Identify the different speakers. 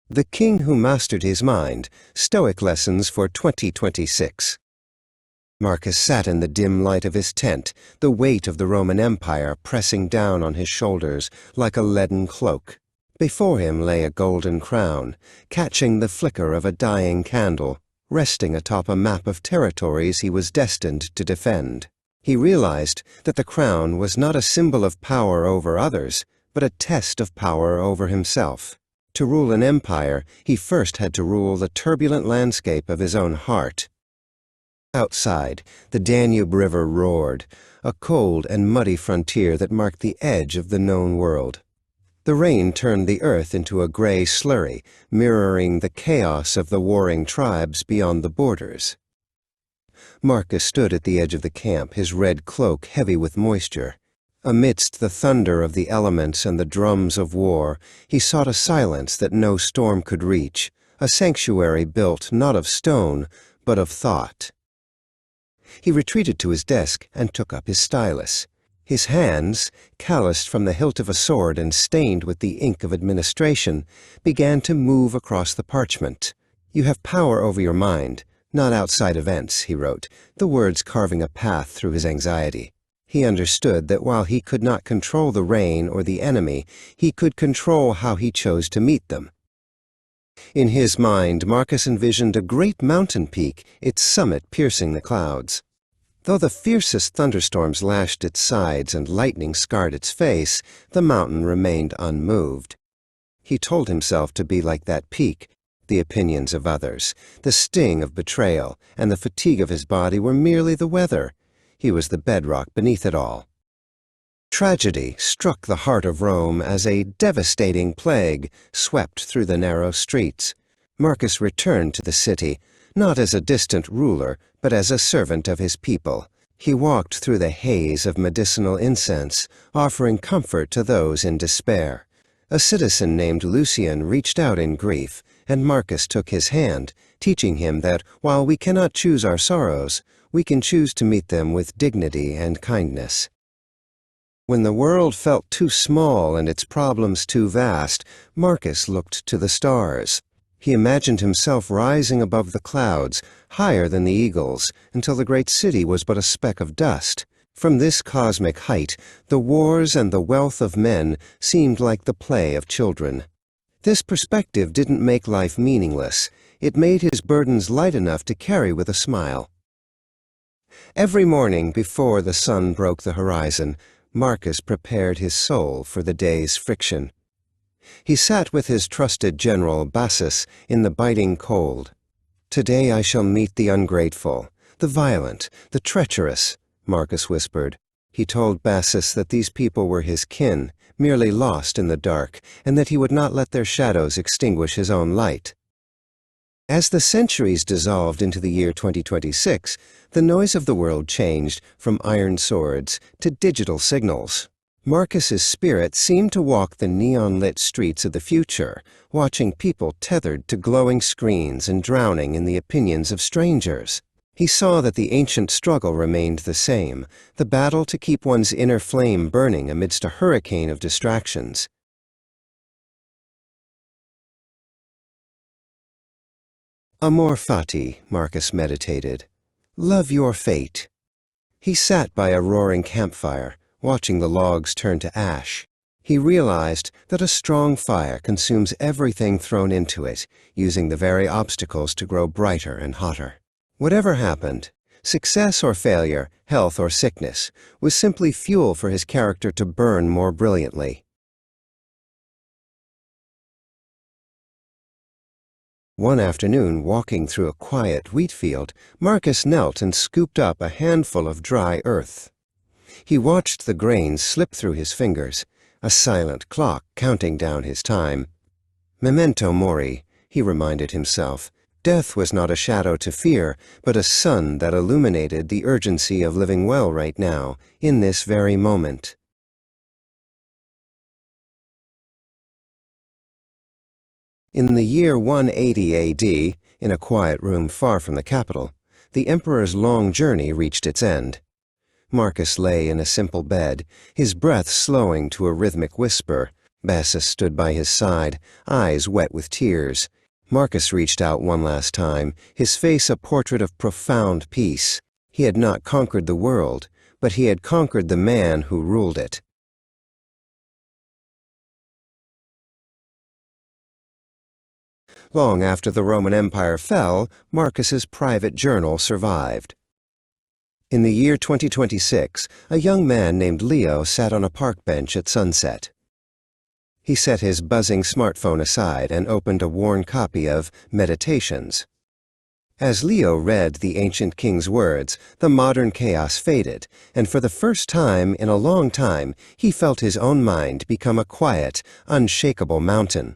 Speaker 1: The King Who Mastered His Mind, Stoic Lessons for 2026. Marcus sat in the dim light of his tent, the weight of the Roman Empire pressing down on his shoulders like a leaden cloak. Before him lay a golden crown, catching the flicker of a dying candle, resting atop a map of territories he was destined to defend. He realized that the crown was not a symbol of power over others, but a test of power over himself. To rule an empire, he first had to rule the turbulent landscape of his own heart. Outside, the Danube River roared, a cold and muddy frontier that marked the edge of the known world. The rain turned the earth into a gray slurry, mirroring the chaos of the warring tribes beyond the borders. Marcus stood at the edge of the camp, his red cloak heavy with moisture. Amidst the thunder of the elements and the drums of war, he sought a silence that no storm could reach, a sanctuary built not of stone, but of thought. He retreated to his desk and took up his stylus. His hands, calloused from the hilt of a sword and stained with the ink of administration, began to move across the parchment. "You have power over your mind, not outside events," he wrote, the words carving a path through his anxiety. He understood that while he could not control the rain or the enemy, he could control how he chose to meet them. In his mind, Marcus envisioned a great mountain peak, its summit piercing the clouds. Though the fiercest thunderstorms lashed its sides and lightning scarred its face, the mountain remained unmoved. He told himself to be like that peak. The opinions of others, the sting of betrayal, and the fatigue of his body were merely the weather. He was the bedrock beneath it all. Tragedy struck the heart of Rome as a devastating plague swept through the narrow streets. Marcus returned to the city, not as a distant ruler, but as a servant of his people. He walked through the haze of medicinal incense, offering comfort to those in despair. A citizen named Lucian reached out in grief, and Marcus took his hand, teaching him that while we cannot choose our sorrows, we can choose to meet them with dignity and kindness. When the world felt too small and its problems too vast, Marcus looked to the stars. He imagined himself rising above the clouds, higher than the eagles, until the great city was but a speck of dust. From this cosmic height, the wars and the wealth of men seemed like the play of children. This perspective didn't make life meaningless. It made his burdens light enough to carry with a smile. Every morning before the sun broke the horizon, Marcus prepared his soul for the day's friction. He sat with his trusted general, Bassus, in the biting cold. "Today I shall meet the ungrateful, the violent, the treacherous," Marcus whispered. He told Bassus that these people were his kin, merely lost in the dark, and that he would not let their shadows extinguish his own light. As the centuries dissolved into the year 2026, the noise of the world changed from iron swords to digital signals. Marcus's spirit seemed to walk the neon-lit streets of the future, watching people tethered to glowing screens and drowning in the opinions of strangers. He saw that the ancient struggle remained the same, the battle to keep one's inner flame burning amidst a hurricane of distractions. Amor Fati, Marcus meditated. Love your fate. He sat by a roaring campfire, watching the logs turn to ash. He realized that a strong fire consumes everything thrown into it, using the very obstacles to grow brighter and hotter. Whatever happened, success or failure, health or sickness, was simply fuel for his character to burn more brilliantly. One afternoon, walking through a quiet wheat field, Marcus knelt and scooped up a handful of dry earth. He watched the grains slip through his fingers, a silent clock counting down his time. Memento Mori, he reminded himself. Death was not a shadow to fear, but a sun that illuminated the urgency of living well right now, in this very moment. In the year 180 AD, in a quiet room far from the capital, the emperor's long journey reached its end. Marcus lay in a simple bed, his breath slowing to a rhythmic whisper, Bassus stood by his side, eyes wet with tears. Marcus reached out one last time, his face a portrait of profound peace. He had not conquered the world, but he had conquered the man who ruled it. Long after the Roman Empire fell, Marcus's private journal survived. In the year 2026, a young man named Leo sat on a park bench at sunset. He set his buzzing smartphone aside and opened a worn copy of Meditations. As Leo read the ancient king's words, the modern chaos faded, and for the first time in a long time, he felt his own mind become a quiet, unshakable mountain.